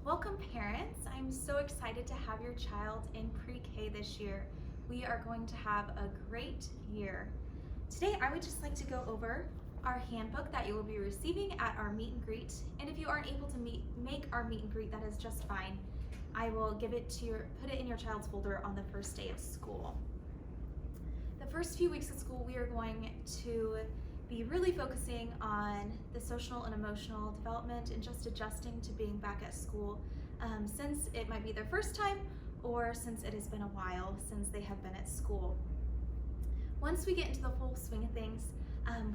Welcome parents. I'm so excited to have your child in pre-K this year. We are going to have a great year. Today I would just like to go over our handbook that you will be receiving at our meet and greet. And if you aren't able to make our meet and greet, that is just fine. I will put it in your child's folder on the first day of school. The first few weeks of school we are going to be really focusing on the social and emotional development and just adjusting to being back at school since it might be their first time or since it has been a while since they have been at school. Once we get into the full swing of things,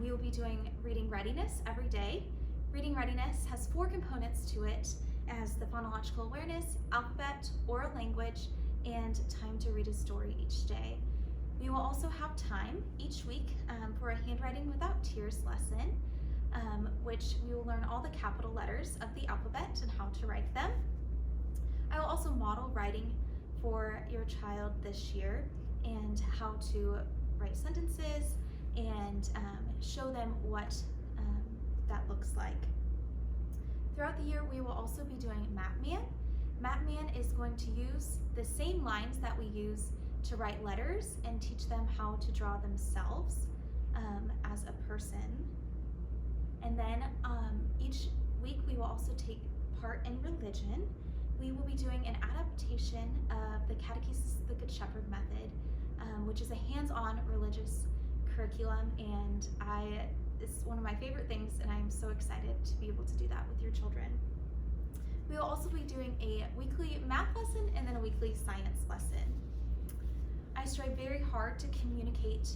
we will be doing reading readiness every day. Reading readiness has 4 components to it, as the phonological awareness, alphabet, oral language, and time to read a story each day. We will also have time each week for a handwriting without tears lesson, which we will learn all the capital letters of the alphabet and how to write them. I will also model writing for your child this year and how to write sentences and show them what that looks like. Throughout the year, we will also be doing Mapman. Mapman is going to use the same lines that we use to write letters and teach them how to draw themselves as a person. And then each week we will also take part in religion. We will be doing an adaptation of the Catechesis of the Good Shepherd method, which is a hands-on religious curriculum, and it's one of my favorite things, and I'm so excited to be able to do that with your children. We will also be doing a weekly math lesson and then a weekly science lesson. I strive very hard to communicate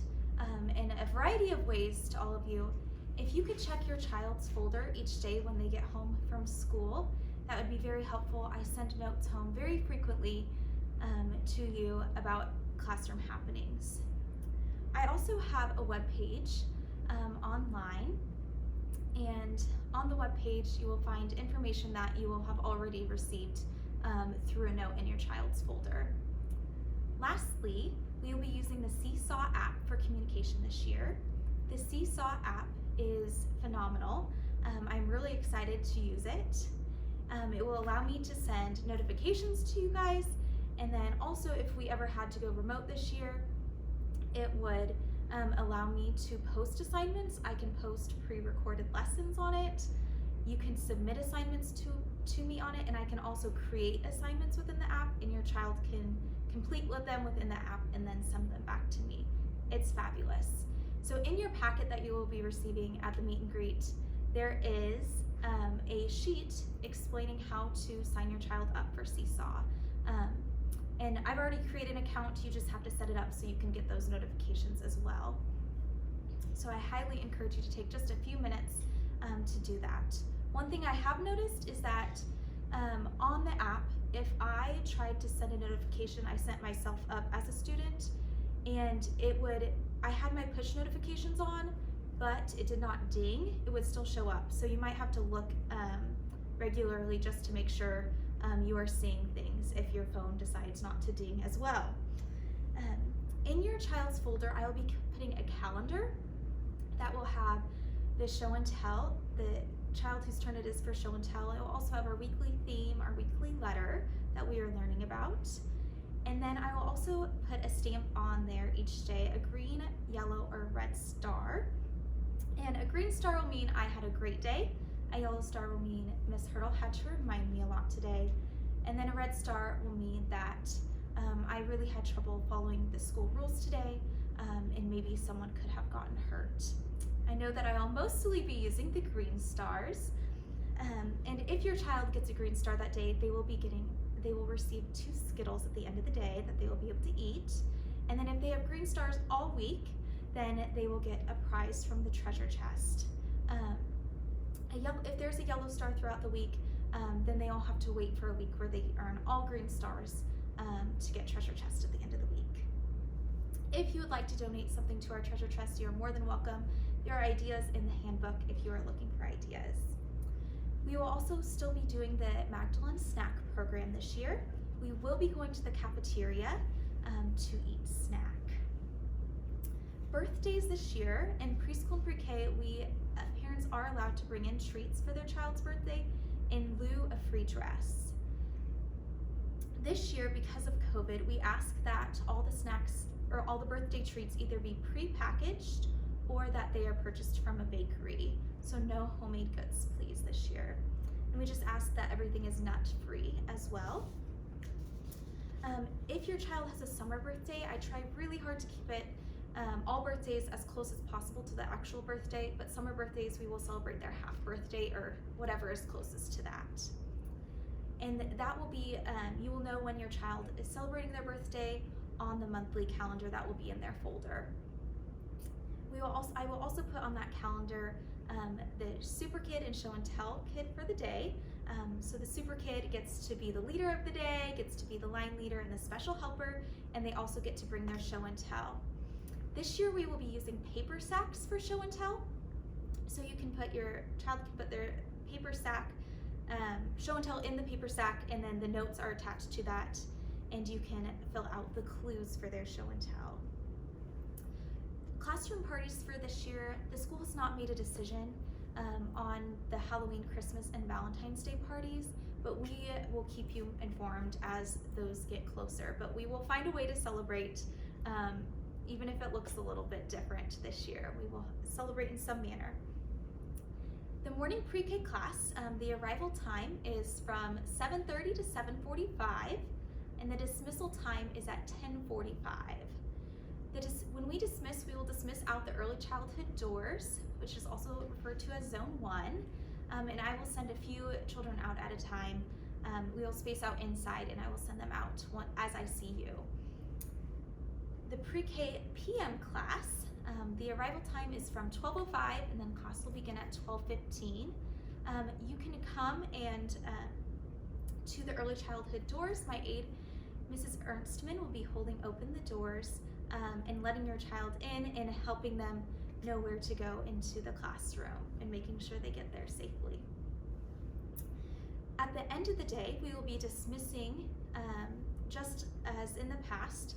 in a variety of ways to all of you. If you could check your child's folder each day when they get home from school, that would be very helpful. I send notes home very frequently to you about classroom happenings. I also have a web page online, and on the web page you will find information that you will have already received through a note in your child's folder. Lastly, we will be using the Seesaw app for communication this year. The Seesaw app is phenomenal. I'm really excited to use it. It will allow me to send notifications to you guys, and then also if we ever had to go remote this year, it would allow me to post assignments. I can post pre-recorded lessons on it. You can submit assignments to me on it, and I can also create assignments within the app, and your child can complete them within the app and then send them back to me. It's fabulous. So in your packet that you will be receiving at the meet and greet, there is a sheet explaining how to sign your child up for Seesaw. And I've already created an account. You just have to set it up so you can get those notifications as well. So I highly encourage you to take just a few minutes to do that. One thing I have noticed is that on the app, if I tried to send a notification, I sent myself up as a student, and I had my push notifications on, but it did not ding. It would still show up. So you might have to look regularly just to make sure you are seeing things if your phone decides not to ding as well. In your child's folder, I will be putting a calendar that will have the show and tell. The child whose turn it is for show and tell. It will also have our weekly theme, our weekly letter that we are learning about. And then I will also put a stamp on there each day, a green, yellow, or red star. And a green star will mean I had a great day. A yellow star will mean Miss Hertel had to remind me a lot today. And then a red star will mean that I really had trouble following the school rules today, and maybe someone could have gotten hurt. I know that I'll mostly be using the green stars. And if your child gets a green star that day, they will receive 2 Skittles at the end of the day that they will be able to eat. And then if they have green stars all week, then they will get a prize from the treasure chest. If there's a yellow star throughout the week, then they all have to wait for a week where they earn all green stars to get treasure chest at the end of the week. If you would like to donate something to our treasure chest, you are more than welcome. There are ideas in the handbook if you are looking for ideas. We will also still be doing the Magdalene snack program this year. We will be going to the cafeteria to eat snack. Birthdays this year in preschool and pre-K, parents are allowed to bring in treats for their child's birthday in lieu of free dress. This year, because of COVID, we ask that all the snacks or all the birthday treats either be pre-packaged or that they are purchased from a bakery. So no homemade goods, please, this year. And we just ask that everything is nut-free as well. If your child has a summer birthday, I try really hard to keep it all birthdays as close as possible to the actual birthday, but summer birthdays we will celebrate their half birthday or whatever is closest to that. And that will be, you will know when your child is celebrating their birthday on the monthly calendar that will be in their folder. I will also put on that calendar the Super Kid and Show and Tell Kid for the day. So the Super Kid gets to be the leader of the day, gets to be the line leader and the special helper, and they also get to bring their show and tell. This year we will be using paper sacks for show and tell. So your child can put their paper sack, show and tell in the paper sack, and then the notes are attached to that, and you can fill out the clues for their show and tell. Classroom parties for this year, the school has not made a decision on the Halloween, Christmas, and Valentine's Day parties, but we will keep you informed as those get closer. But we will find a way to celebrate, even if it looks a little bit different this year. We will celebrate in some manner. The morning pre-K class, the arrival time is from 7:30 to 7:45, and the dismissal time is at 10:45. When we dismiss, we will dismiss out the early childhood doors, which is also referred to as Zone 1, and I will send a few children out at a time. We will space out inside, and I will send them out as I see you. The pre-K PM class, the arrival time is from 12:05, and then class will begin at 12:15. You can come and to the early childhood doors. My aide, Mrs. Ernstman, will be holding open the doors and letting your child in and helping them know where to go into the classroom and making sure they get there safely. At the end of the day, we will be dismissing just as in the past.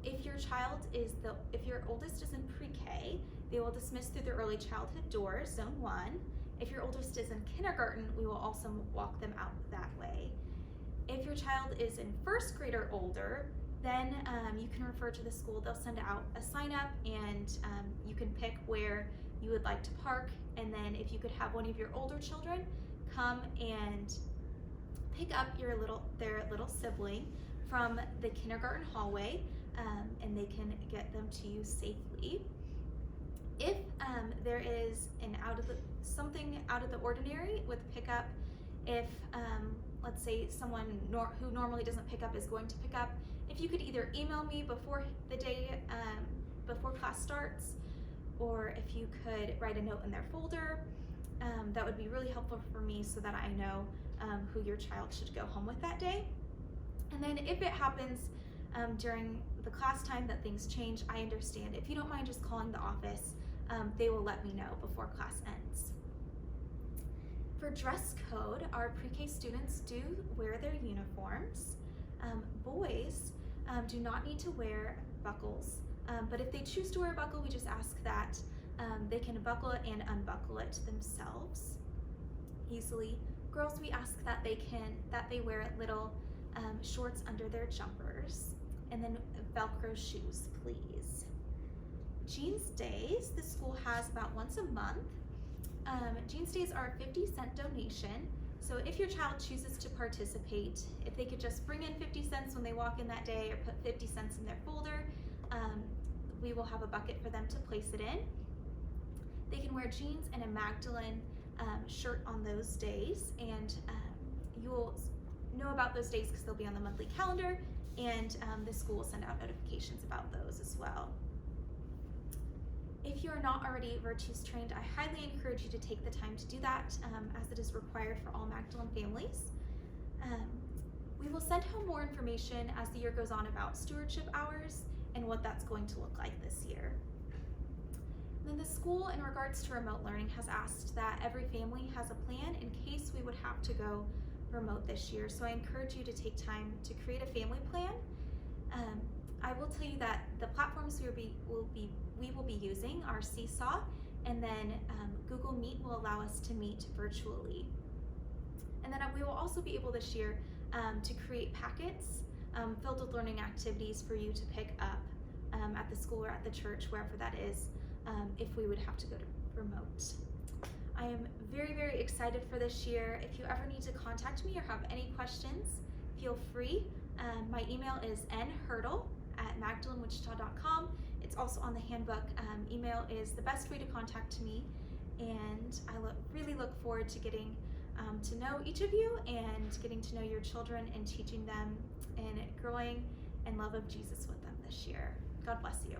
If your oldest is in pre-K, they will dismiss through the early childhood doors, Zone 1. If your oldest is in kindergarten, we will also walk them out that way. If your child is in first grade or older, then you can refer to the school. They'll send out a sign up, and you can pick where you would like to park. And then if you could have one of your older children come and pick up their little sibling from the kindergarten hallway, and they can get them to you safely. If there is something out of the ordinary with pickup, if let's say someone who normally doesn't pick up is going to pick up, if you could either email me before the day, before class starts, or if you could write a note in their folder, that would be really helpful for me so that I know who your child should go home with that day. And then if it happens during the class time that things change, I understand. If you don't mind just calling the office, they will let me know before class ends. For dress code, our pre-K students do wear their uniforms. Boys do not need to wear buckles, but if they choose to wear a buckle, we just ask that they can buckle it and unbuckle it themselves easily. Girls, we ask that they wear little shorts under their jumpers, and then Velcro shoes, please. Jeans Days, the school has about once a month. Jeans Days are a 50-cent donation. So if your child chooses to participate, if they could just bring in 50 cents when they walk in that day or put 50 cents in their folder, we will have a bucket for them to place it in. They can wear jeans and a Magdalene shirt on those days, and you will know about those days because they'll be on the monthly calendar, and the school will send out notifications about those as well. If you are not already Virtues trained, I highly encourage you to take the time to do that, as it is required for all Magdalene families. We will send home more information as the year goes on about stewardship hours and what that's going to look like this year. And then the school, in regards to remote learning, has asked that every family has a plan in case we would have to go remote this year. So I encourage you to take time to create a family plan. I will tell you that the platforms we will be using are Seesaw, and then Google Meet will allow us to meet virtually. And then we will also be able this year to create packets filled with learning activities for you to pick up at the school or at the church, wherever that is, if we would have to go to remote. I am very, very excited for this year. If you ever need to contact me or have any questions, feel free. My email is nhertel@magdalenwichita.com. It's also on the handbook. Email is the best way to contact me, and I really look forward to getting to know each of you and getting to know your children and teaching them and growing in love of Jesus with them this year. God bless you.